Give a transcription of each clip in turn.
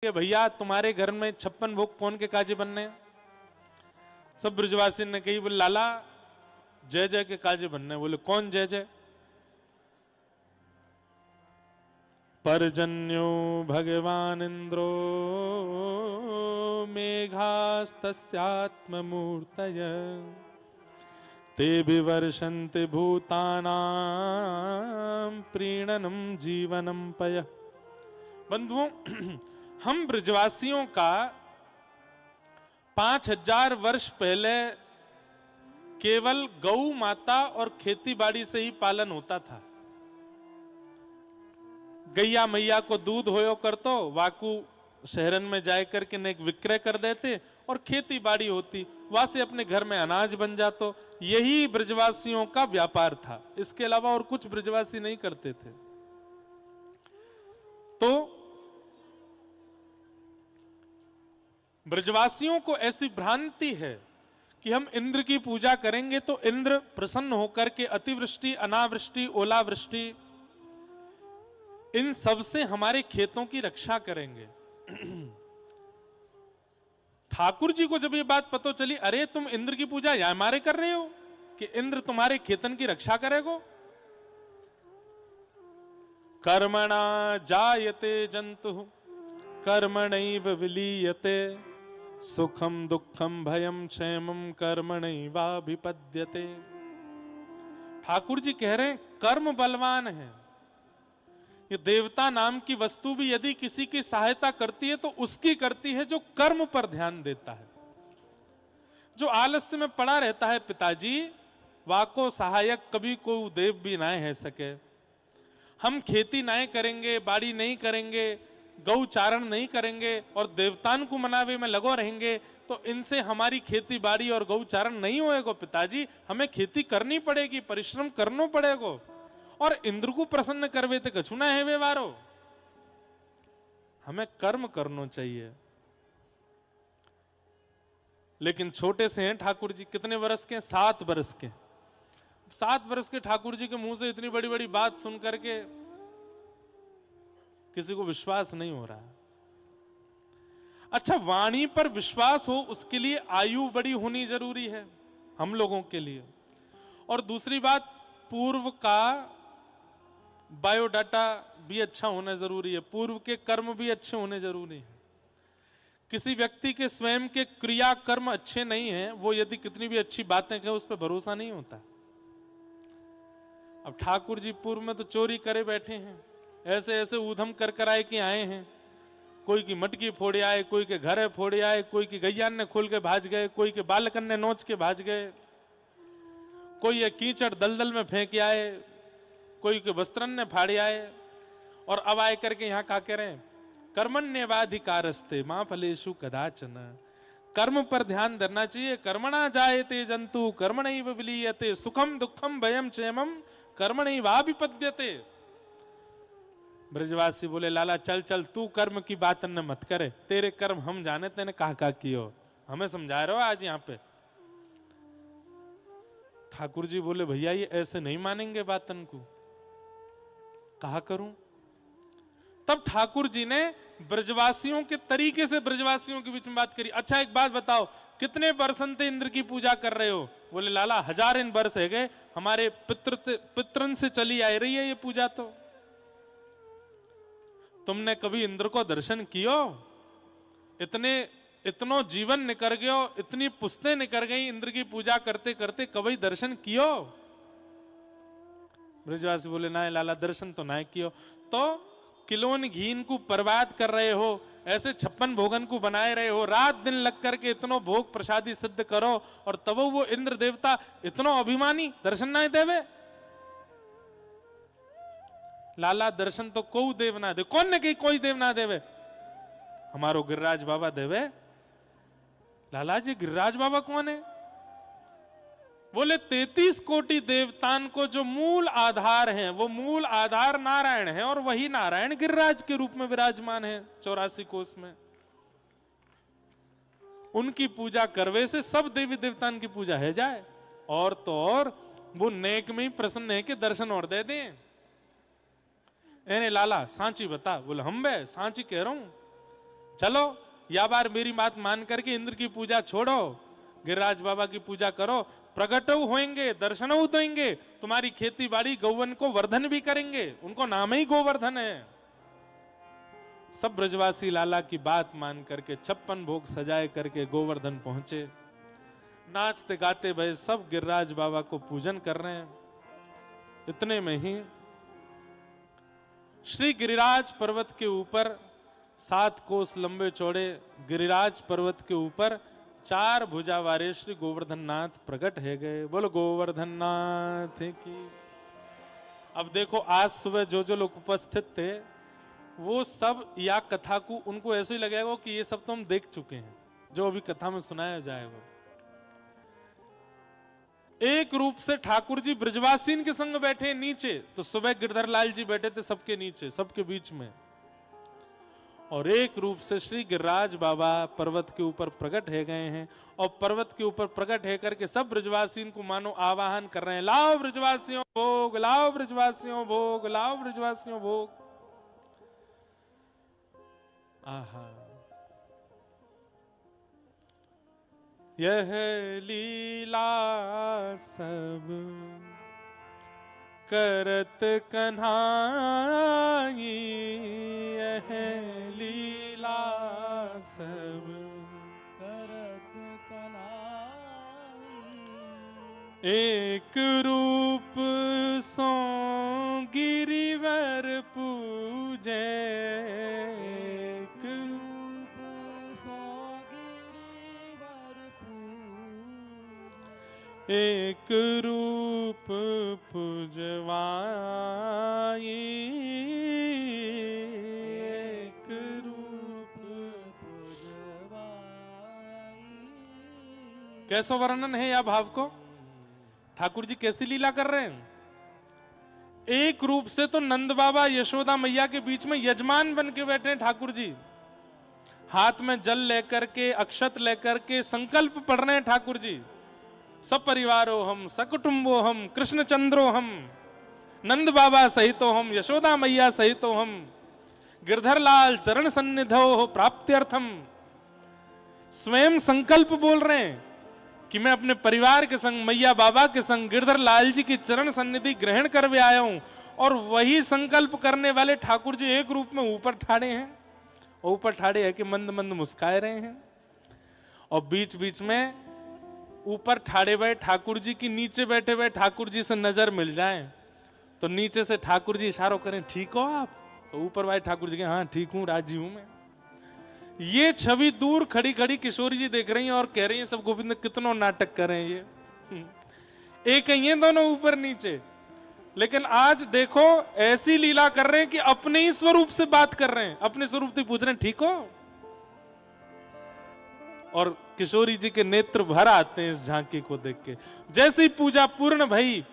कि भैया तुम्हारे घर में 56 भोग कौन के काजे बनने? सब ब्रजवासी ने कही, बोले लाला जय जय के काजे बनने। बोले कौन जय जय? पर्जन्यो भगवान इंद्रो मेघास्तस्यात्ममूर्तय ते विवर्षन्ति भूतानां प्रीणनं जीवनं पय। बंधुओं, हम ब्रजवासियों का 5000 वर्ष पहले केवल गौ माता और खेती बाड़ी से ही पालन होता था। गैया मैया को दूध होयो करतो, वाकू शहरन में जाए करके नेक विक्रय कर देते और खेती बाड़ी होती, वहां से अपने घर में अनाज बन जातो। यही ब्रजवासियों का व्यापार था, इसके अलावा और कुछ ब्रजवासी नहीं करते थे। तो ब्रजवासियों को ऐसी भ्रांति है कि हम इंद्र की पूजा करेंगे तो इंद्र प्रसन्न होकर के अतिवृष्टि, अनावृष्टि, ओलावृष्टि, इन सब से हमारे खेतों की रक्षा करेंगे। ठाकुर जी को जब ये बात पता चली, अरे तुम इंद्र की पूजा या हमारे कर रहे हो कि इंद्र तुम्हारे खेतन की रक्षा करेगो। कर्मणा जायते जंतु कर्मणैव विलीयते सुखम दुखम भयम क्षेमम कर्मणैवाभिपद्यते। ठाकुर जी कह रहे हैं कर्म बलवान है। ये देवता नाम की वस्तु भी यदि किसी की सहायता करती है तो उसकी करती है जो कर्म पर ध्यान देता है। जो आलस्य में पड़ा रहता है, पिताजी वाको सहायक कभी को देव भी ना है सके। हम खेती नहीं करेंगे, बाड़ी नहीं करेंगे, गौचारण नहीं करेंगे और देवतान को मनावे में लगो रहेंगे तो इनसे हमारी खेती बाड़ी और गौचारण नहीं होएगा। पिताजी हमें खेती करनी पड़ेगी, परिश्रम करना पड़ेगा और इंद्र को प्रसन्न करवे तो कछु ना है व्यवहारो। हमें कर्म करना चाहिए। लेकिन छोटे से हैं ठाकुर जी, कितने वर्ष के? 7 वर्ष के। 7 वर्ष के ठाकुर जी के मुंह से इतनी बड़ी बड़ी बात सुन करके किसी को विश्वास नहीं हो रहा। अच्छा, वाणी पर विश्वास हो उसके लिए आयु बड़ी होनी जरूरी है हम लोगों के लिए। और दूसरी बात, पूर्व का बायोडाटा भी अच्छा होना जरूरी है, पूर्व के कर्म भी अच्छे होने जरूरी है। किसी व्यक्ति के स्वयं के क्रिया कर्म अच्छे नहीं हैं, वो यदि कितनी भी अच्छी बातें कहे उस पर भरोसा नहीं होता। अब ठाकुर जी पूर्व में तो चोरी करे बैठे हैं, ऐसे ऐसे ऊधम कर कराए कि आए हैं। कोई की मटकी फोड़े आए, कोई के घर फोड़े आए, कोई की गैयान ने खोल के भाज गए, कोई के बालकन ने नोच के भाज गए, कोई ये कीचड़ दलदल में फेंक आए, कोई के वस्त्रन ने फाड़े आए। और अब आए करके यहाँ क्या कह रहे हैं? कर्मण्येवाधिकारस्ते मां फलेषु कदाचन। कर्म पर ध्यान देना चाहिए। कर्मणा जायते जंतु कर्मणैव विलीयते सुखम दुखम भयम क्षेमम कर्मणैवाभिपद्यते। ब्रजवासी बोले लाला चल चल, तू कर्म की बात न मत करे, तेरे कर्म हम जाने, तेने कहा कियो, हमें समझा रहे हो आज यहाँ पे। ठाकुर जी बोले भैया ये ऐसे नहीं मानेंगे बातन को, कहा करूं? तब ठाकुर जी ने ब्रजवासियों के तरीके से ब्रजवासियों के बीच में बात करी। अच्छा एक बात बताओ, कितने वर्षन से इंद्र की पूजा कर रहे हो? बोले लाला 1000 वर्ष है गए, हमारे पितरन से चली आ रही है ये पूजा। तो तुमने कभी इंद्र को दर्शन कियो? इतनो जीवन निकल गयो, इतनी पुस्तें निकल गई इंद्र की पूजा करते करते, कभी दर्शन कियो? ब्रजवासी बोले ना लाला दर्शन तो ना कियो। तो किलोन घीन को बर्बाद कर रहे हो, ऐसे 56 भोगन को बनाए रहे हो, रात दिन लग करके इतनो भोग प्रसादी सिद्ध करो और तब वो इंद्र देवता इतनो अभिमानी दर्शन ना देवे? लाला दर्शन तो कोई देव ना दे। कौन ने कही कोई देव ना देवे? हमारो गिरिराज बाबा देवे। लाला जी गिरिराज बाबा कौन है? बोले 33 कोटि देवतान को जो मूल आधार हैं, वो मूल आधार नारायण है और वही नारायण गिरिराज के रूप में विराजमान है 84 कोष में। उनकी पूजा करवे से सब देवी देवतान की पूजा है जाए। और तो और वो नेक में ही प्रसन्न है कि दर्शन और दे दें। एने लाला सांची बता। बोले हम बे सांची कह रहा हूं, चलो या बार मेरी बात मान करके इंद्र की पूजा छोड़ो, गिरिराज बाबा की पूजा करो, प्रकट होंगे, दर्शन देंगे, तुम्हारी खेती बाड़ी गौवन को वर्धन भी करेंगे, उनको नाम ही गोवर्धन है। सब ब्रजवासी लाला की बात मान करके 56 भोग सजाए करके गोवर्धन पहुंचे। नाचते गाते भय सब गिरिराज बाबा को पूजन कर रहे हैं। इतने में ही श्री गिरिराज पर्वत के ऊपर 7 कोस लंबे चौड़े गिरिराज पर्वत के ऊपर 4 भुजा वाले श्री गोवर्धन नाथ प्रकट है गए। बोलो गोवर्धन नाथ की। अब देखो आज सुबह जो जो लोग उपस्थित थे वो सब या कथा को उनको ऐसे ही लगेगा कि ये सब तो हम देख चुके हैं, जो अभी कथा में सुनाया जाएगा। एक रूप से ठाकुर जी ब्रजवासीन के संग बैठे नीचे, तो सुबह गिरधर लाल जी बैठे थे सबके नीचे, सबके बीच में, और एक रूप से श्री गिरिराज बाबा पर्वत के ऊपर प्रकट है गए हैं। और पर्वत के ऊपर प्रकट है करके सब ब्रजवासीन को मानो आवाहन कर रहे हैं, लाओ ब्रजवासियों भोग, लाओ ब्रजवासियों भोग, लाओ ब्रजवासियों भोग। आहा, यह लीला सब करत कन्हाई, यह लीला सब करत कन्हाई। एक रूप सो गिरिवर पूजे, एक रूप सो गिरिवर पूजे। एक रूप पूजवाई, एक रूप पूजवाई। कैसा वर्णन है या भाव को? ठाकुर जी कैसी लीला कर रहे हैं। एक रूप से तो नंद बाबा यशोदा मैया के बीच में यजमान बन के बैठे हैं ठाकुर जी, हाथ में जल लेकर के, अक्षत लेकर के संकल्प पढ़ रहे हैं ठाकुर जी। सब परिवारो हम, सकुटुंबो हम, कृष्ण चंद्रो हम, नंद बाबा सहितो हम, यशोदा मैया सहितो हम, गिरधर लाल चरण सन्निधो प्राप्त्यर्थम। स्वयं संकल्प बोल रहे हैं कि मैं अपने परिवार के संग, मैया बाबा के संग गिरधर लाल जी की चरण सन्निधि ग्रहण कर भी आया हूं। और वही संकल्प करने वाले ठाकुर जी एक रूप में ऊपर ठाड़े हैं, ऊपर ठाड़े है कि मंद मंद मुस्काए रहे हैं। और बीच बीच में ऊपर ठाड़े हुए ठाकुर जी की नीचे बैठे हुए ठाकुर जी से नजर मिल जाए तो नीचे से ठाकुर जी इशारों करें, ठीक हो आप? तो ऊपर वाले ठाकुर जी के, हाँ ठीक हूं, राजी हूं मैं। ये छवि दूर खड़ी खड़ी किशोरी जी देख रही हैं और कह रही हैं सब गोविंद कितनों नाटक कर रहे हैं ये। एक ही हैं दोनों ऊपर नीचे, लेकिन आज देखो ऐसी लीला कर रहे हैं कि अपने ही स्वरूप से बात कर रहे हैं, अपने स्वरूप से पूछ रहे हैं ठीक हो। और किशोरी जी के नेत्र भर आते हैं इस झांकी को देख के। जैसे ही पूजा पूर्ण भई,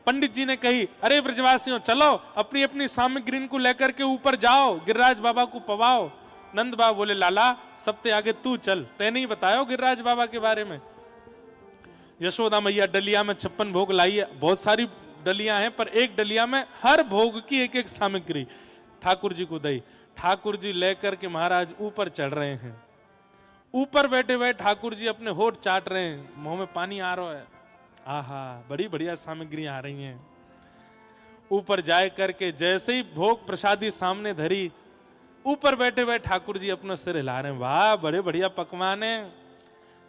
पंडित जी ने कही, अरे ब्रजवासियों चलो अपनी अपनी सामग्री को लेकर के ऊपर जाओ, गिरिराज बाबा को पवाओ। नंद बाबा बोले, लाला सबसे आगे तू चल, तैने ही बतायो गिरिराज बाबा के बारे में। यशोदा मैया डलिया में 56 भोग लाई है, बहुत सारी डलियां हैं, पर एक डलिया में हर भोग की एक एक सामग्री ठाकुर जी को दी। ठाकुर जी लेकर के महाराज ऊपर चढ़ रहे हैं। ऊपर बैठे हुए ठाकुर जी अपने होठ चाट रहे हैं, मुंह में पानी आ रहा है। आहा, बड़ी बढ़िया सामग्रियां आ रही हैं। ऊपर जाए करके जैसे ही भोग प्रसादी सामने धरी, ऊपर बैठे हुए ठाकुर जी अपना सिर हिला रहे हैं, वाह बड़े बढ़िया पकवान है।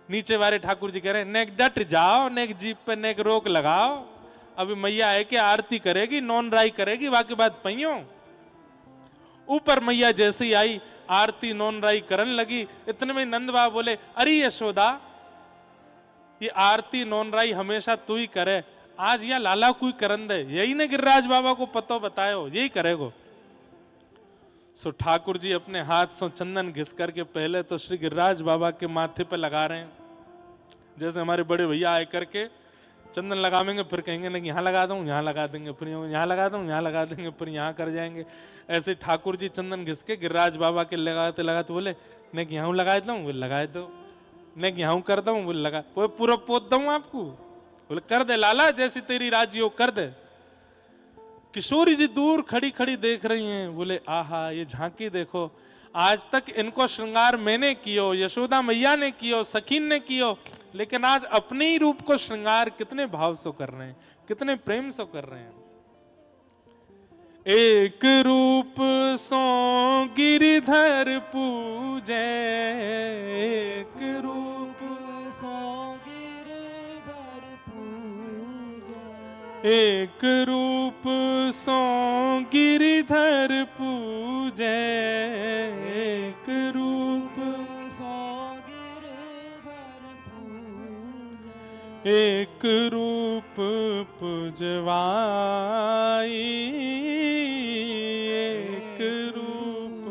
नीचे वाले ठाकुर जी कह रहे हैं, नेक डट जाओ, नेक जीप पे नेक रोक लगाओ, अभी मैया है कि आरती करेगी, नॉन राई करेगी, बाकी बात पहियो। ऊपर मैया जैसे ही आई, आरती नॉन राई करने लगी। इतने में नंद बाबा बोले, अरे यशोदा, ये आरती नॉन राई हमेशा तू ही करे, आज यहाँ लाला कोई करन दे, यही ने गिरिराज बाबा को पतो बतायो, यही करेगो। सो ठाकुर जी अपने हाथ से चंदन घिस करके पहले तो श्री गिरिराज बाबा के माथे पे लगा रहे हैं, जैसे हमारे बड़े भैया आए करके चंदन लगावेंगे, फिर कहेंगे नहीं यहाँ लगा दूं, यहाँ लगा देंगे, फिर यहाँ लगा दूं, यहाँ लगा देंगे, फिर यहाँ कर जाएंगे। ऐसे ठाकुर जी चंदन घिस के गिरिराज बाबा के लगाते लगाते बोले, नहीं यहाँ लगा दूं, वो लगा दो, नहीं यहाँ कर दूं, वो लगा, वो पूरा पोत दूं आपको, बोले कर दे लाला, जैसी तेरी राजी हो कर दे। किशोरी जी दूर खड़ी खड़ी देख रही हैं, बोले आहा ये झांकी देखो, आज तक इनको श्रृंगार मैंने कियो, यशोदा मैया ने कियो, सखीन ने कियो, लेकिन आज अपने ही रूप को श्रृंगार कितने भाव से कर रहे हैं, कितने प्रेम से कर रहे हैं। एक रूप सो गिरिधर पूजे, एक रूप सो गिरधर पूजे, एक रूप सो गिरिधर पूजे, एक रूप सो गिरधर पूजे, एक रूप पुजवाई, एक रूप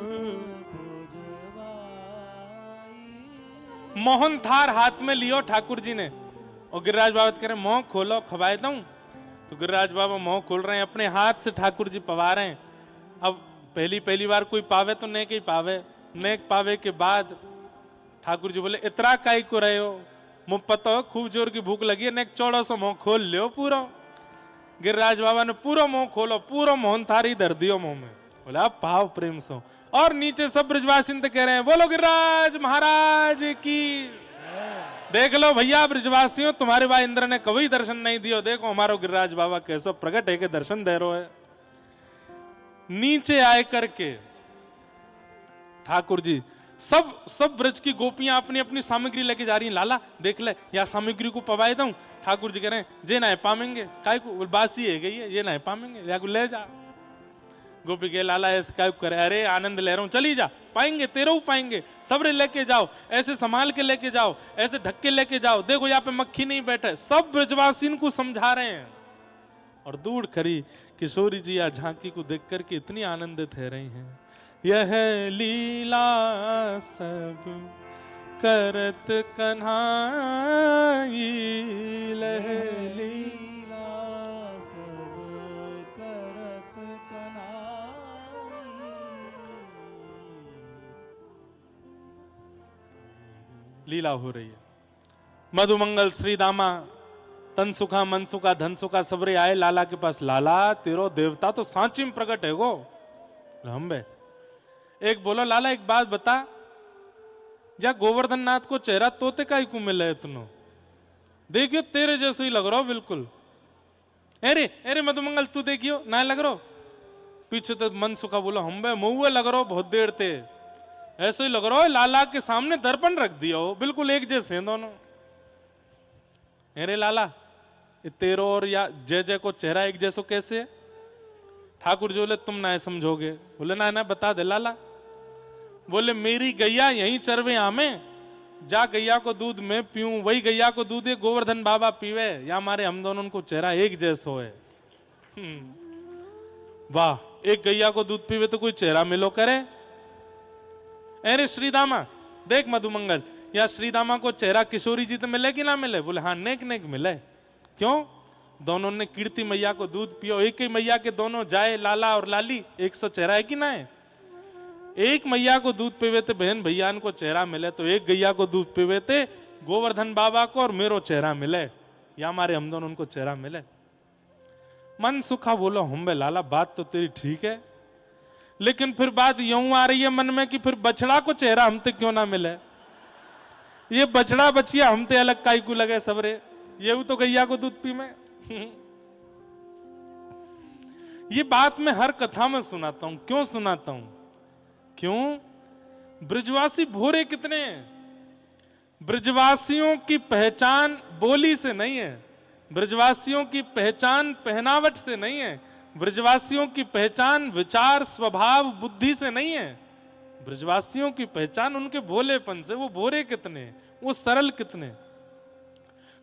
पूजवाई। मोहन थार हाथ में लियो ठाकुर जी ने, और गिरिराज बाबा कह रहे मोह खोलो खवाए दूं, तो गिरिराज बाबा मोह खोल रहे हैं, अपने हाथ से ठाकुर जी पवा रहे हैं। अब पहली बार कोई पावे तो नेक ही पावे, नेक पावे के बाद ठाकुर जी बोले इतरा काई को रहे हो, मुंह पता हो खूब जोर की भूख लगी है, नेक चौड़ा सा मुंह खोल लियो पूरा। गिरिराज बाबा ने पूरा मुंह खोलो, पूरा मोहन थारी धर दियो मुंह में, बोला अब पाव प्रेम सो। और नीचे सब ब्रजवासी कह रहे हैं बोलो गिरिराज महाराज की। देख लो भैया ब्रजवासियों, तुम्हारे भाई इंद्र ने कभी दर्शन नहीं दियो, देखो हमारो गिरिराज बाबा कैसा प्रकट है के दर्शन दे रहे है। नीचे आए करके ठाकुर जी सब ब्रज की गोपियां अपनी अपनी सामग्री लेके जा रही हैं। लाला देख ले या सामग्री को पवाए दूं। ठाकुर जी कह रहे हैं जे ना पामेंगे, काय को बासी है गई है, ये ना पामेंगे, या को ले जा। गोपी के लाला ऐसे काय करे, अरे आनंद ले रहा हूं, चली जा, पाएंगे तेरे पाएंगे, सब्र लेके जाओ, ऐसे संभाल के लेके जाओ, ऐसे ढक्के लेके जाओ, देखो यहाँ पे मक्खी नहीं बैठे। सब ब्रजवासीन को समझा रहे हैं। और दूर खड़ी किशोरी जी या झांकी को देख करके इतनी आनंदित है रही हैं। यह लीला सब करत कन्हाई, लह लीला सब करत कन्हाई। लीला हो रही है। मधुमंगल श्री दामा तन सुखा मन सुखा धन सुखा सबरे आए लाला के पास। लाला तेरो देवता तो सांची में प्रकट है गो। हम बे एक बोलो लाला एक बात बता, जा गोवर्धन नाथ को चेहरा तोते का ही को मिला है इतनो, देखियो तेरे जैसे ही लग रहा हो बिल्कुल। अरे अरे मधुमंगल तू देखियो ना लग रहा। पीछे तो मन सुखा बोलो हम बे मुँह लग रहा हो बहुत देर ते, ऐसे ही लग रहा हो लाला के सामने दर्पण रख दिया हो, बिल्कुल एक जैसे हैं दोनों। अरे लाला ये तेरो और या जय जय को चेहरा एक जैसो कैसे है? ठाकुर जी बोले तुम ना समझोगे। बोले ना बता दे लाला। बोले मेरी गैया यहीं चरवे आमे, जा गैया को दूध मैं पीऊं, वही गैया को दूध है गोवर्धन बाबा पीवे, या हमारे हम दोनों को चेहरा एक जैसो है। वाह, एक गैया को दूध पीवे तो कोई चेहरा मिलो करे। अरे श्रीदामा देख मधुमंगल, या श्रीदामा को चेहरा किशोरी जी तो मिले कि ना मिले? बोले हाँ नेक नेक मिले। क्यों? दोनों ने कीर्ति मैया को दूध पियो, एक ही मैया के दोनों जाए लाला और लाली, 100 चेहरा है कि ना है? एक मैया को दूध पीवे थे बहन भैया को चेहरा मिले, तो एक गैया को दूध पीवे थे गोवर्धन बाबा को और मेरो चेहरा मिले, या हमारे हम दोनों उनको चेहरा मिले। मन सुखा बोलो हम बे लाला बात तो तेरी ठीक है, लेकिन फिर बात यूं आ रही है मन में कि फिर बछड़ा को चेहरा हमते क्यों ना मिले? ये बछड़ा बचिया हमते अलग काई को लगे सबरे, ये तो गैया को दूध पी में। ये बात मैं हर कथा में सुनाता हूं। क्यों सुनाता हूं? क्यों? ब्रजवासी भोरे कितने हैं? ब्रजवासियों की पहचान बोली से नहीं है, ब्रजवासियों की पहचान पहनावट से नहीं है, ब्रजवासियों की पहचान विचार स्वभाव बुद्धि से नहीं है। ब्रजवासियों की पहचान उनके भोलेपन से। वो भोरे कितने, वो सरल कितने।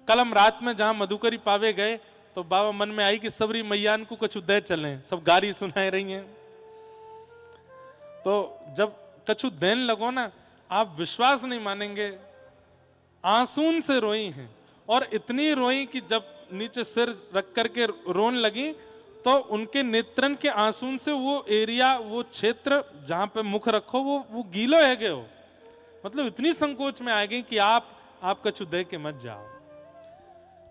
कल हम रात में जहां मधुकरी पावे गए तो बाबा मन में आई कि सबरी मैयान को कछु दे चले, सब गारी सुनाई रही हैं। तो जब कछु देन लगो ना, आप विश्वास नहीं मानेंगे, आंसून से रोई हैं। और इतनी रोई कि जब नीचे सिर रख करके रोन लगी तो उनके नेत्रन के आंसून से वो एरिया, वो क्षेत्र जहां पे मुख रखो वो गीलो है गए हो। मतलब इतनी संकोच में आ गई कि आप कछु दे के मत जाओ।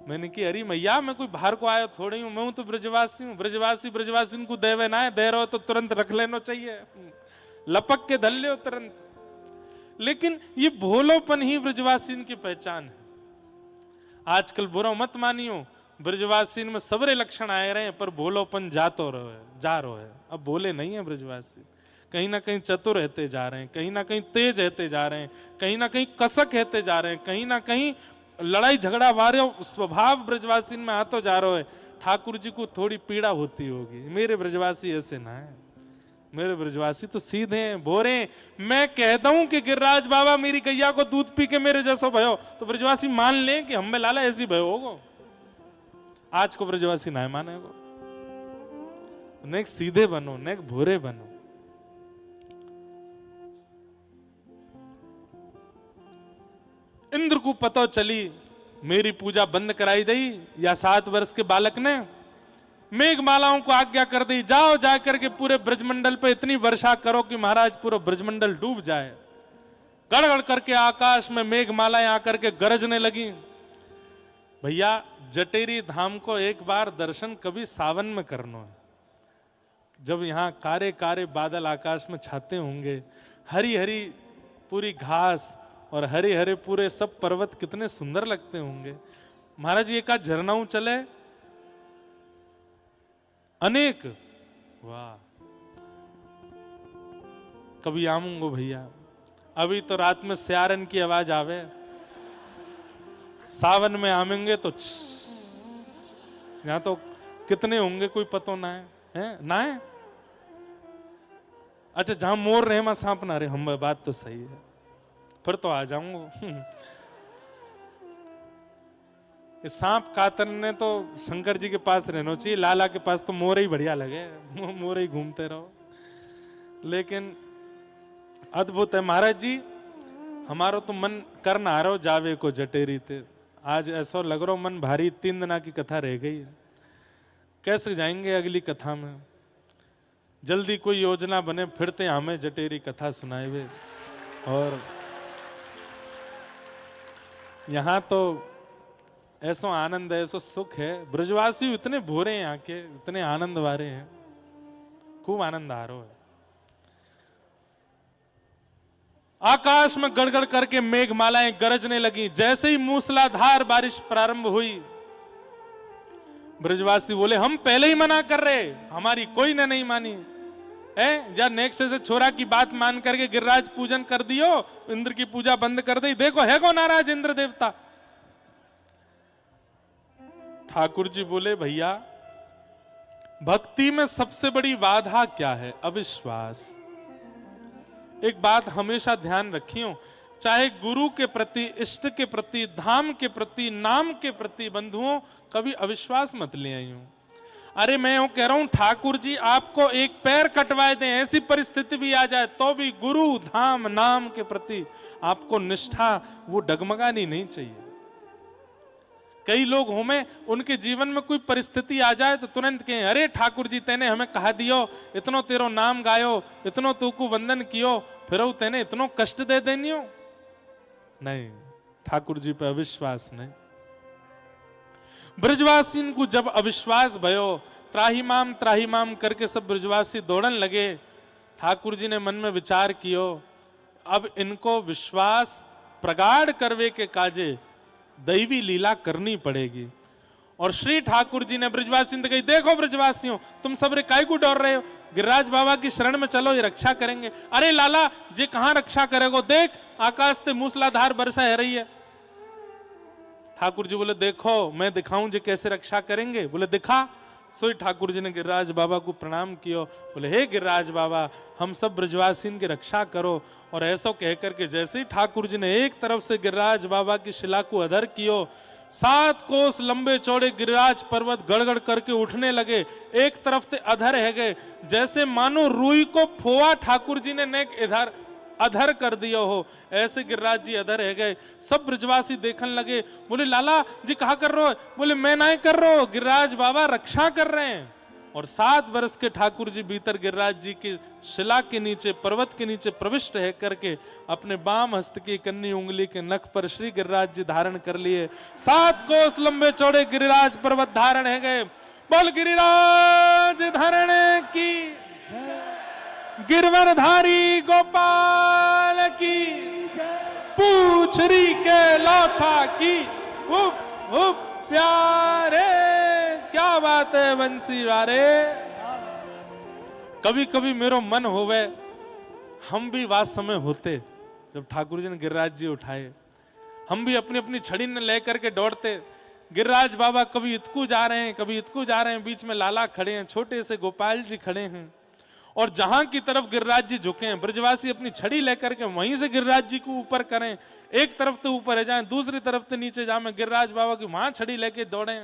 मैंने कि अरे मैया मैं कोई बाहर को आया थोड़ी हूं, मैं तो ब्रजवासी हूं। ब्रजवासी को देवे ना है, दे रहे हो तो तुरंत रख लेना चाहिए। लपक के धल्ले तुरंत। लेकिन ये भोलोपन ही ब्रजवासीन की पहचान है। आजकल बुरा मत मानियो, ब्रजवासीन में सबरे लक्षण आए रहे हैं, पर भोलोपन जा रहा है। अब भोले नहीं है ब्रजवासी, कहीं ना कहीं चतुर रहते जा रहे हैं, कहीं ना कहीं तेज रहते जा रहे हैं, कहीं ना कहीं कसक रहते जा रहे हैं, कहीं ना कहीं लड़ाई झगड़ा वाले स्वभाव ब्रजवासीन में आतो जा रहा है। ठाकुर जी को थोड़ी पीड़ा होती होगी, मेरे ब्रजवासी ऐसे ना है, मेरे ब्रजवासी तो सीधे हैं, भोरे हैं। मैं कहता हूं कि गिरिराज बाबा मेरी गैया को दूध पी के मेरे जैसा भयो, तो ब्रजवासी मान लें कि हम में लाला ऐसी भयो होगो। आज को ब्रजवासी ना माने को, नेक सीधे बनो, नेक भोरे बनो। इंद्र को पता चली मेरी पूजा बंद कराई दी, या 7 वर्ष के बालक ने मेघमालाओं को आज्ञा कर दी, जाओ जाकर के पूरे ब्रजमंडल पे इतनी वर्षा करो कि महाराज पूरा ब्रजमंडल डूब जाए। गड़गड़ करके आकाश में मेघमालाएं आकर के गरजने लगी। भैया जटेरी धाम को एक बार दर्शन कभी सावन में करना है, जब यहाँ कारे कारे बादल आकाश में छाते होंगे, हरी हरी पूरी घास और हरे हरे पूरे सब पर्वत कितने सुंदर लगते होंगे। महाराज ये का झरनाऊ चले अनेक, वाह कभी आऊंगो भैया। अभी तो रात में सियारन की आवाज आवे, सावन में आमेंगे तो यहाँ तो कितने होंगे कोई पतो ना है ना है। अच्छा जहां मोर रहे वहां सांप ना रहे, हम बात तो सही है, फिर तो आ जाऊंगा। सांप कातरने तो शंकर जी के पास रहना चाहिए, लाला के पास तो मोर ही बढ़िया लगे, मोर ही घूमते रहो। लेकिन अद्भुत है महाराज जी, हमारो तो मन कर ना रहो जावे को जटेरी थे। आज ऐसा लग रहा मन भारी, 3 दिना की कथा रह गई, कैसे जाएंगे अगली कथा में। जल्दी कोई योजना बने, फिरते हमें जटेरी कथा सुनाए हुए। और यहाँ तो ऐसा आनंद है, ऐसा सुख है, ब्रजवासी इतने भोरे हैं, यहाँ के इतने आनंद वारे हैं, खूब आनंद आ रहा है। आकाश में गड़गड़ करके मेघमालाएं गरजने लगी। जैसे ही मूसलाधार बारिश प्रारंभ हुई, ब्रजवासी बोले हम पहले ही मना कर रहे, हमारी कोई ने नहीं मानी है। जा नेक्स्ट से छोरा की बात मान करके गिरिराज पूजन कर दियो, इंद्र की पूजा बंद कर दी, देखो है को नाराज इंद्र देवता। ठाकुर जी बोले भैया भक्ति में सबसे बड़ी बाधा क्या है? अविश्वास। एक बात हमेशा ध्यान रखियो, चाहे गुरु के प्रति, इष्ट के प्रति, धाम के प्रति, नाम के प्रति बंधुओं कभी अविश्वास मत ले आइयो। अरे मैं यूं कह रहा हूं ठाकुर जी आपको एक पैर कटवाए दें, ऐसी परिस्थिति भी आ जाए तो भी गुरु धाम नाम के प्रति आपको निष्ठा वो डगमगानी नहीं चाहिए। कई लोग हों उनके जीवन में कोई परिस्थिति आ जाए तो तुरंत कहें अरे ठाकुर जी तेने हमें कहा दियो, इतनो तेरो नाम गायो, इतनो तू को वंदन कियो, फिर तेने इतनो कष्ट दे देनियो। नहीं, ठाकुर जी पे अविश्वास नहीं। ब्रजवासी को जब अविश्वास भयो, त्राहिमाम करके सब ब्रजवासी दौड़न लगे। ठाकुर जी ने मन में विचार कियो, अब इनको विश्वास प्रगाढ़ करवे के काजे दैवी लीला करनी पड़ेगी। और श्री ठाकुर जी ने ब्रजवासी से कही देखो ब्रजवासियों तुम सब रे काय को डर रहे हो, गिरिराज बाबा की शरण में चलो, ये रक्षा करेंगे। अरे लाला जे कहां रक्षा करेगो, देख आकाश से मूसलाधार वर्षा है रही है। ठाकुर जी बोले देखो मैं दिखाऊं जे कैसे रक्षा करेंगे। बोले दिखा। सोई ठाकुर जी ने गिरिराज बाबा को प्रणाम कियो, बोले हे गिरिराज बाबा हम सब ब्रजवासीन की रक्षा करो। और ऐसा कहकर के जैसे ही ठाकुर जी ने एक तरफ से गिरिराज बाबा की शिला को अधर कियो, 7 कोस लंबे चौड़े गिरिराज पर्वत गड़गड़ करके उठने लगे। एक तरफ से अधर है गए, जैसे मानो रुई को फोआ ठाकुर जी ने नेक इधर अधर कर दिया हो, ऐसे गिरिराज जी अधर है गए। सब ब्रजवासी देखने लगे, बोले लाला जी कहा कर रहे हो? बोले मैं नहीं कर रहा हूं, गिरिराज बाबा रक्षा कर रहे हैं। और 7 वर्ष के ठाकुर जी भीतर गिरिराज जी की शिला के नीचे, पर्वत के नीचे प्रविष्ट है करके अपने बाम हस्त की कन्नी उंगली के नख पर श्री गिरिराज जी धारण कर लिए। 7 कोस लंबे चौड़े गिरिराज पर्वत धारण है गए। बोल गिरिराज धारण की, गिरवरधारी गोपाल की, पूछरी के लौठा की, उप उप प्यारे। क्या बात है बंसी वारे। कभी कभी मेरो मन होवे हम भी वास समय होते जब ठाकुर जी ने गिरिराज जी उठाए, हम भी अपनी अपनी छड़ी ने लेकर के दौड़ते। गिरिराज बाबा कभी इतकू जा रहे हैं, कभी इतकू जा रहे हैं, बीच में लाला खड़े हैं, छोटे से गोपाल जी खड़े हैं, और जहां की तरफ गिरिराज जी झुके हैं ब्रजवासी अपनी छड़ी लेकर के वहीं से गिरिराज जी को ऊपर करें, एक तरफ तो ऊपर जाएं, दूसरी तरफ तो नीचे जाए, गिरिराज बाबा की वहां छड़ी लेके दौड़े।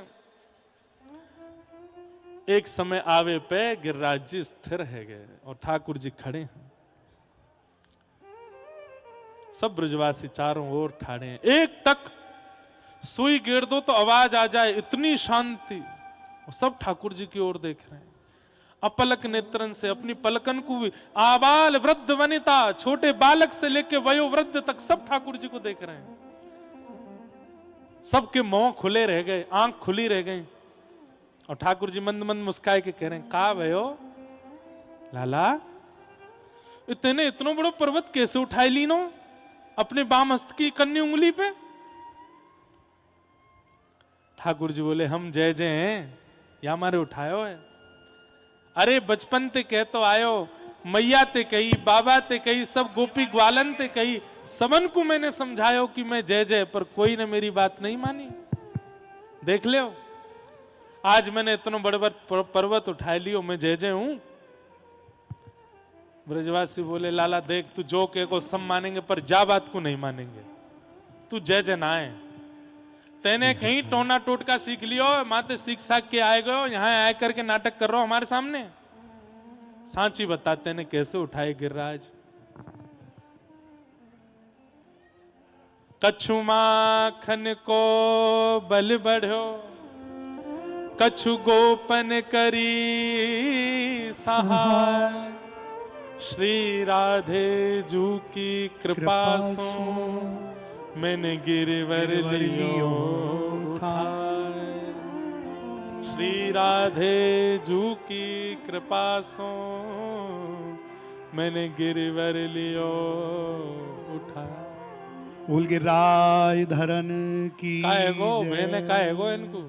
एक समय आवे पे गिरिराज जी स्थिर है गए और ठाकुर जी खड़े हैं, सब ब्रजवासी चारों ओर ठाड़े हैं। एक टक सुई गिर दो तो आवाज आ जाए, इतनी शांति, और सब ठाकुर जी की ओर देख रहे हैं अपलक नेत्रन से। अपनी पलकन को भी आबाल वृद्ध वनिता, छोटे बालक से लेकर वयोवृद्ध तक सब ठाकुर जी को देख रहे हैं। सबके मुंह खुले रह गए, आंख खुली रह गई, और ठाकुर जी मंद मंद मुस्काए के कह रहे हैं, का भयो लाला, इतनो बड़ो पर्वत कैसे उठाए लीनो अपने बाम हस्त की कन्नी उंगली पे। ठाकुर जी बोले, हम जय जय हैं या हमारे उठायो है। अरे बचपन ते कह तो आयो, मैया ते कही, बाबा ते कही, सब गोपी ग्वालन ते कही, सबन को मैंने समझायो कि मैं जय जय, पर कोई ने मेरी बात नहीं मानी। देख ले आज मैंने इतना बड़े पर्वत उठा लियो, मैं जय जय हूं। ब्रजवासी बोले, लाला देख तू जो कहे को सब मानेंगे पर जा बात को नहीं मानेंगे, तू जय जय ना है। तेने कहीं टोना टोटका सीख लियो, माते सीख साख के आए गयो, यहाँ आए करके नाटक कर रहे हो हमारे सामने। सांची बताते ने कैसे उठाए गिरिराज। कछु माखन को बल बढ़ो, कछु गोपन करी सहाय, श्री राधे जू की कृपा सो मैंने गिरवर लियो उठाए। श्री राधे जू की कृपा सो मैंने गिरवर लियो उठाए। बोल गिरिराज धरन की काहे गो जय। मैंने काहे गो इनको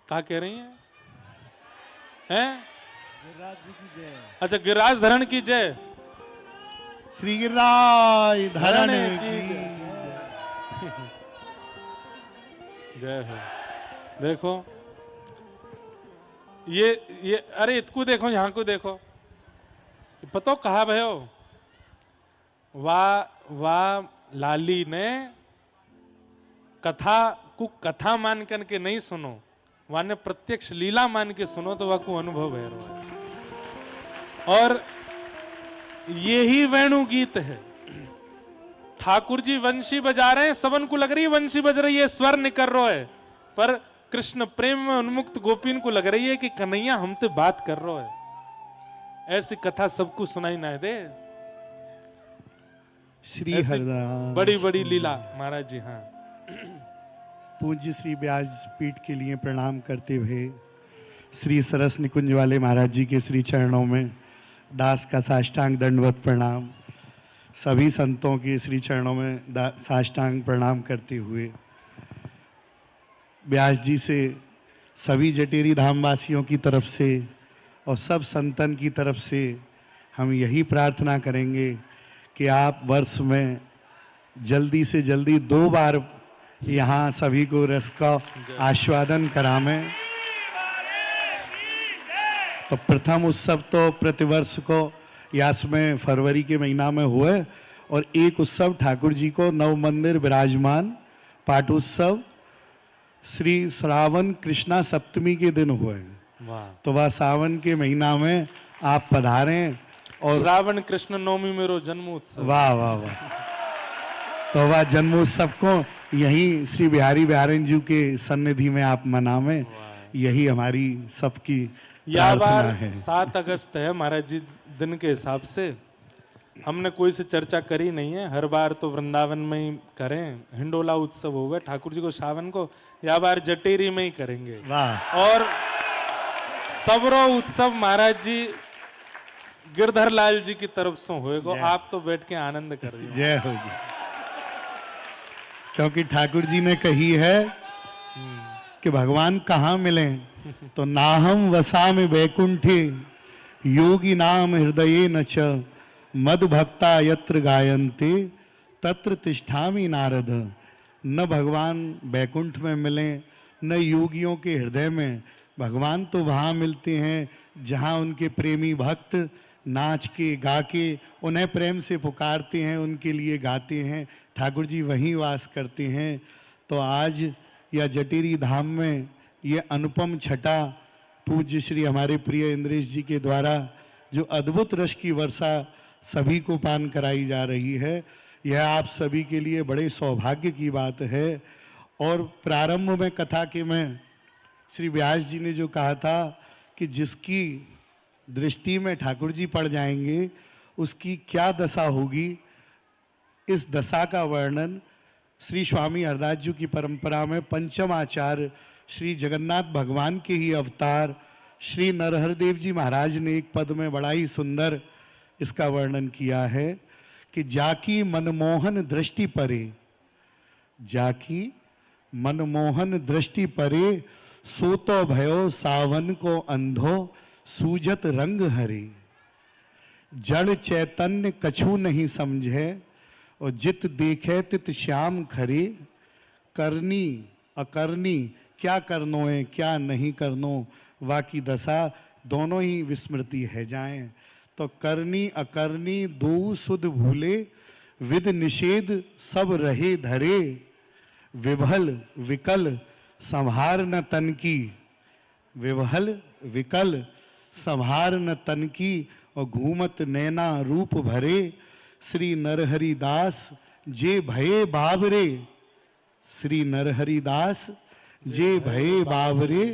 क्या कह रही हैं? गिरिराज जी की जय। अच्छा, गिरिराज धरण की जय, श्री गिरिराज धरण की की जय। जय हो। देखो ये अरे इतको देखो, यहां को देखो, पतो कहा भयो, वाह लाली ने कथा को कथा मान करके नहीं सुनो, वाने प्रत्यक्ष लीला मान के सुनो तो वाकू अनुभव है। और यही वेणु गीत है। ठाकुर जी वंशी बजा रहे हैं, सबन को लग रही है वंशी बज रही है, स्वर निकल रहा है, पर कृष्ण प्रेम में उन्मुक्त गोपीन को लग रही है कि कन्हैया हमसे बात कर रहा है। ऐसी कथा सबको सुनाई ना दे। श्री हरिदास बड़ी बड़ी लीला महाराज जी। हाँ, पूज्य श्री व्यासपीठ के लिए प्रणाम करते हुए श्री सरस निकुंज वाले महाराज जी के श्री चरणों में दास का साष्टांग दंडवत प्रणाम, सभी संतों के श्री चरणों में साष्टांग प्रणाम करते हुए व्यास जी से सभी जटेरी धाम वासियों की तरफ से और सब संतन की तरफ से हम यही प्रार्थना करेंगे कि आप वर्ष में जल्दी से जल्दी 2 बार यहाँ सभी को रस का आस्वादन करावें। तो प्रथम उत्सव तो प्रतिवर्ष को यास में फरवरी के महीना में हुए, और एक उत्सव ठाकुर जी को नव मंदिर विराजमान पाठ उत्सव श्री श्रावण कृष्णा सप्तमी के दिन हुए। तो वह सावन के महीना में आप पधारें। और श्रावण कृष्ण नवमी मेरो जन्म उत्सव। वाह वाह वाह। तो वह जन्मोत्सव को यही श्री बिहारी बिहारन जी के सन्निधि में आप मनावें, यही हमारी सबकी या बार प्रार्थना है। 7 अगस्त है महाराज जी दिन के हिसाब से, हमने कोई से चर्चा करी नहीं है। हर बार तो वृंदावन में ही करें, हिंडोला उत्सव होगा ठाकुर जी को सावन को, या बार जटेरी में ही करेंगे। वाह। और सबरो उत्सव महाराज जी गिरधर लाल जी की तरफ से होएगो। जय। आप तो बैठ के आनंद कर रही हो। जय हो जी। क्योंकि ठाकुर जी ने कही है कि भगवान कहाँ मिले, तो नाहम वसामि वैकुंठे योगी नाम हृदये न च मद भक्ता यत्र गायन्ते तत्र तिष्ठामि नारद। न भगवान बैकुंठ में मिले, न योगियों के हृदय में। भगवान तो वहाँ मिलते हैं जहाँ उनके प्रेमी भक्त नाच के गा के उन्हें प्रेम से पुकारते हैं, उनके लिए गाते हैं। ठाकुर जी वहीं वास करते हैं। तो आज या जटेरी धाम में ये अनुपम छटा पूज्य श्री हमारे प्रिय इंद्रेश जी के द्वारा जो अद्भुत रस की वर्षा सभी को पान कराई जा रही है, यह आप सभी के लिए बड़े सौभाग्य की बात है। और प्रारंभ में कथा के में श्री व्यास जी ने जो कहा था कि जिसकी दृष्टि में ठाकुर जी पड़ जाएंगे उसकी क्या दशा होगी, इस दशा का वर्णन श्री स्वामी हरदास जी की परंपरा में पंचम आचार्य श्री जगन्नाथ भगवान के ही अवतार श्री नरहरदेव जी महाराज ने एक पद में बड़ा ही सुंदर इसका वर्णन किया है कि जाकी मनमोहन दृष्टि परे, जाकी मनमोहन दृष्टि परे सोतो भयो सावन को अंधो सूजत रंग हरे। जड़ चैतन्य कछु नहीं समझे और जित देखे तित श्याम खरे। करनी अकरनी क्या करनो है क्या नहीं करनो, वाकी दशा दोनों ही विस्मृति है जाएं। तो करनी अकरनी दो सुध भूले विद निषेध सब रहे धरे। विभल विकल संहार न तन की, विभल विकल संहार न तन की और घूमत नैना रूप भरे। श्री नरहरिदास जे भये बाबरे, श्री नरहरिदास जे भये बाबरे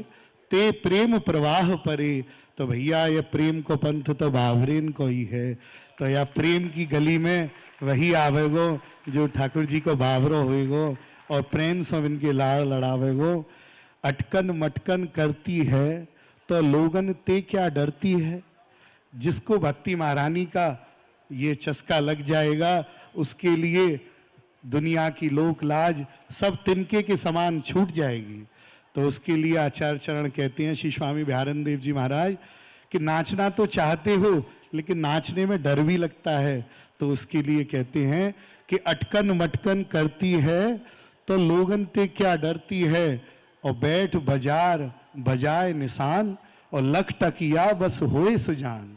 ते प्रेम प्रवाह परे। तो भैया ये प्रेम को पंथ तो बाबरेन को ही है। तो या प्रेम की गली में वही आवेगो जो ठाकुर जी को बाबरो होएगो और प्रेम से इनके लाड़ लड़ावेगो। अटकन मटकन करती है तो लोगन ते क्या डरती है। जिसको भक्ति महारानी का ये चस्का लग जाएगा उसके लिए दुनिया की लोक लाज सब तिनके के समान छूट जाएगी। तो उसके लिए आचार्य चरण कहते हैं श्री स्वामी बिहारन देव जी महाराज कि नाचना तो चाहते हो लेकिन नाचने में डर भी लगता है। तो उसके लिए कहते हैं कि अटकन मटकन करती है तो लोगन ते क्या डरती है। और बैठ बाजार बजाए निशान और लख टकिया बस होए सुजान।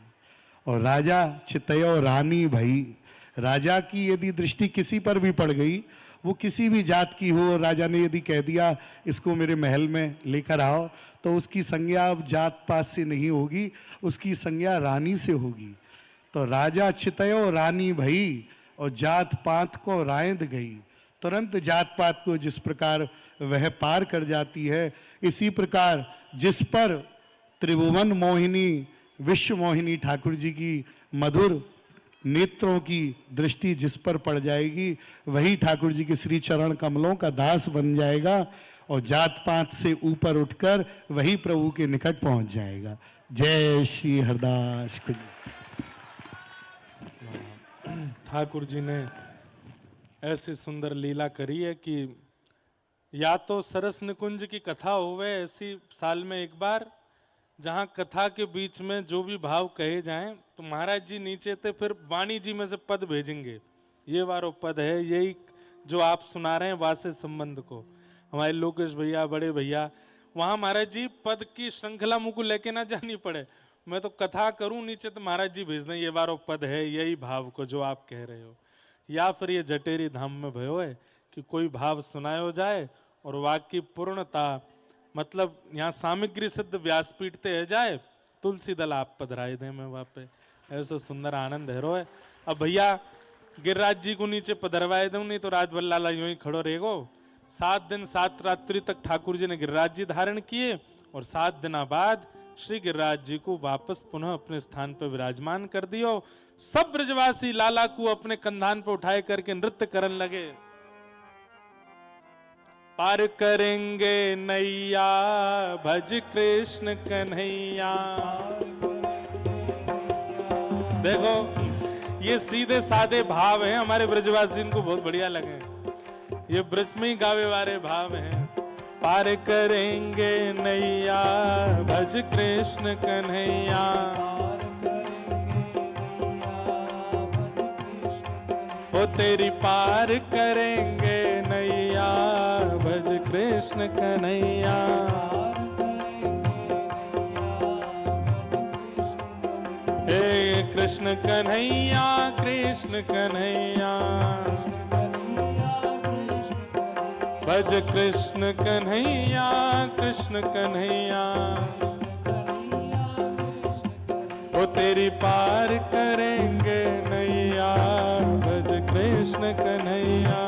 और राजा चितयो रानी भई, राजा की यदि दृष्टि किसी पर भी पड़ गई, वो किसी भी जात की हो, और राजा ने यदि कह दिया इसको मेरे महल में लेकर आओ, तो उसकी संज्ञा अब जात पात से नहीं होगी, उसकी संज्ञा रानी से होगी। तो राजा चितयो रानी भई और जात पात को रायंद गई। तुरंत जात पात को जिस प्रकार वह पार कर जाती है, इसी प्रकार जिस पर त्रिभुवन मोहिनी विश्व मोहिनी ठाकुर जी की मधुर नेत्रों की दृष्टि जिस पर पड़ जाएगी, वही ठाकुर जी के श्री चरण कमलों का दास बन जाएगा और जात पात से ऊपर उठकर वही प्रभु के निकट पहुंच जाएगा। जय श्री हरदास। ठाकुर जी ने ऐसी सुंदर लीला करी है कि या तो सरस निकुंज की कथा होवे ऐसी साल में एक बार, जहां कथा के बीच में जो भी भाव कहे जाएं तो महाराज जी नीचे थे, फिर वाणी जी में से पद भेजेंगे। ये वारो पद है, यही जो आप सुना रहे हैं वासे संबंध को, हमारे लोकेश भैया बड़े भैया, वहां महाराज जी पद की श्रृंखला मुझको लेके ना जानी पड़े, मैं तो कथा करूं नीचे तो महाराज जी भेज दें ये वारो पद है, यही भाव को जो आप कह रहे हो। या फिर ये जटेरी धाम में भयो है कि कोई भाव सुनायो जाए और वाक्य पूर्णता, मतलब यहाँ सामग्री सिद्ध व्यासपीठ ते है जाए, तुलसी दल आप पधराए दे में वहाँ पे, ऐसा सुंदर आनंद है रो है। अब भैया गिरिराज जी को नीचे पधरवाए दूं, नहीं तो राजबल्ला लाला यूं ही खड़ो रहेगो। 7 दिन 7 रात्रि तक ठाकुर जी ने गिरिराज जी धारण किए और 7 दिना बाद श्री गिरिराज जी को वापस पुनः अपने स्थान पर विराजमान कर दियो। सब ब्रजवासी लाला को अपने कंधान पर उठाए करके नृत्य करने लगे। पार करेंगे नैया भज कृष्ण कन्हैया। देखो ये सीधे साधे भाव हैं, हमारे ब्रजवासियों को बहुत बढ़िया लगे। ये ब्रज में ही गावे वाले भाव हैं। पार करेंगे नैया भज कृष्ण कन्हैया। ओ तेरी पार करेंगे नैया भज कृष्ण कन्हैया। हे कृष्ण कन्हैया कृष्ण कन्हैया भज कृष्ण कन्हैया कृष्ण कन्हैया। ओ तेरी पार करेंगे नैया भज कृष्ण कन्हैया।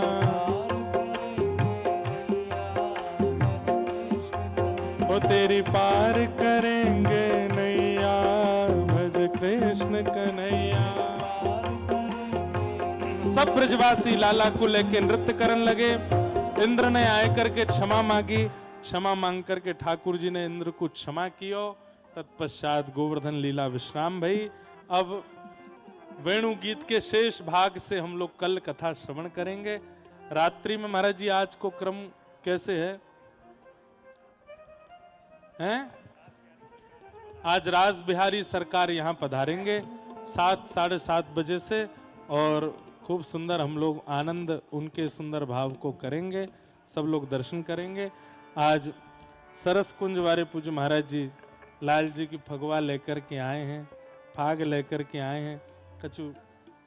ओ तेरी पार करेंगे नैया भज कृष्ण कन्हैया। सब ब्रजवासी लाला को लेके नृत्य करने लगे। इंद्र ने आए करके क्षमा मांगी। क्षमा मांग करके ठाकुर जी ने इंद्र को क्षमा किया। तत्पश्चात गोवर्धन लीला विश्राम भई। अब वेणु गीत के शेष भाग से हम लोग कल कथा श्रवण करेंगे। रात्रि में महाराज जी आज को क्रम कैसे है? हैं? आज राज बिहारी सरकार यहाँ पधारेंगे 7 साढ़े 7 बजे से और खूब सुंदर हम लोग आनंद उनके सुंदर भाव को करेंगे। सब लोग दर्शन करेंगे। आज सरस कुंज वाले पूज्य महाराज जी लाल जी की फगवा लेकर के आए हैं, फाग लेकर के आए हैं। कछु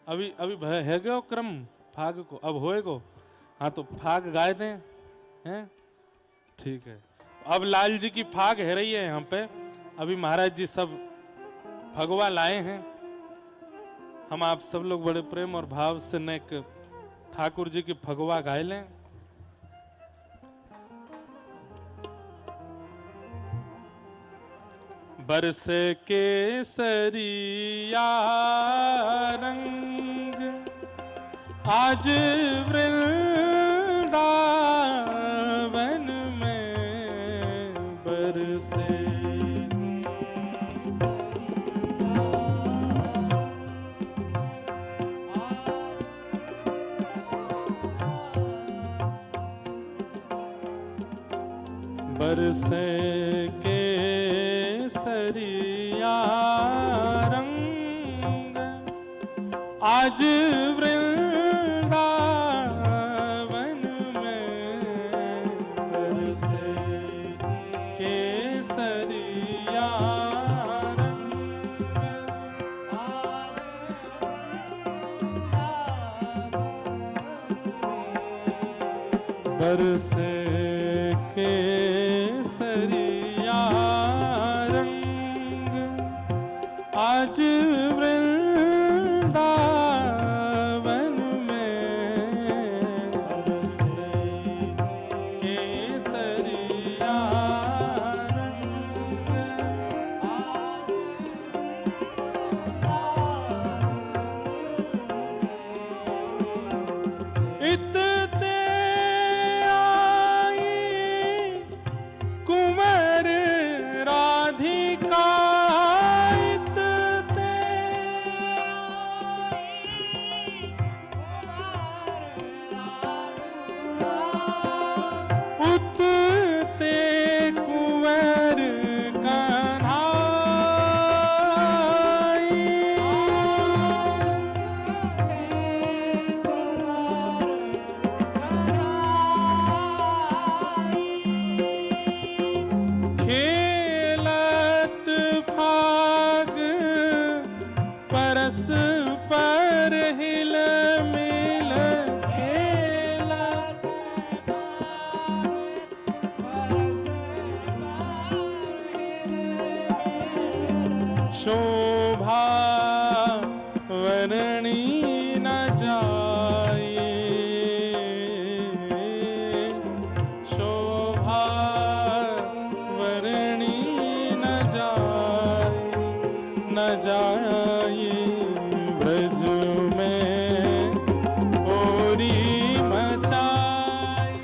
अभी है गयो क्रम फाग को, अब होएगो। हाँ तो फाग गाए दें, हैं? ठीक है। अब लाल जी की फाग है रही है यहाँ पे। अभी महाराज जी सब फगवा लाए हैं। हम आप सब लोग बड़े प्रेम और भाव से नेक ठाकुर जी की फगवा गाए लें। बरसे केसरिया रंग आज वृंदावन में बरसे। बरसे केसरिया रंग आज वृंदावन में बरसे केसरिया रंग। बरसे केसरिया रंग आज वृंदावन में बरसे केसरिया रंग। इतते कुंवर राधिका इतते उतते कुंवर कन्हाई। खेलत फाग परस पर हिल मिल खेलत शोभा वर्णी न जाए। शोभा वर्णी न जाए न जाए ब्रज में होरी मचाई।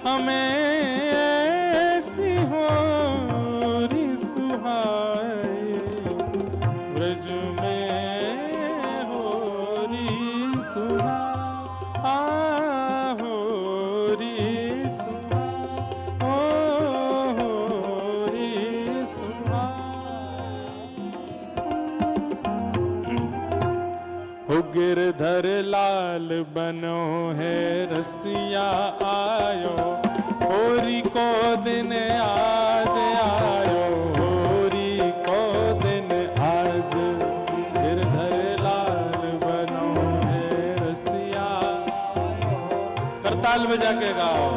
हमें ऐसी होरी सुहाए, ब्रज में होरी सुहाए, होरी सुहाए, ओ होरी सुहाए। हो गिरधर लाल बनो है रसिया आयो, होरी को दिन आज आयो, होरी को दिन आज। गिरधर लाल बनो है रसिया, करताल बजा के गाओ।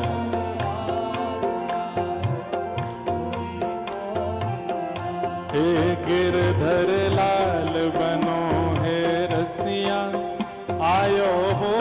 हे गिरधर लाल बनो है रसिया, आयो हो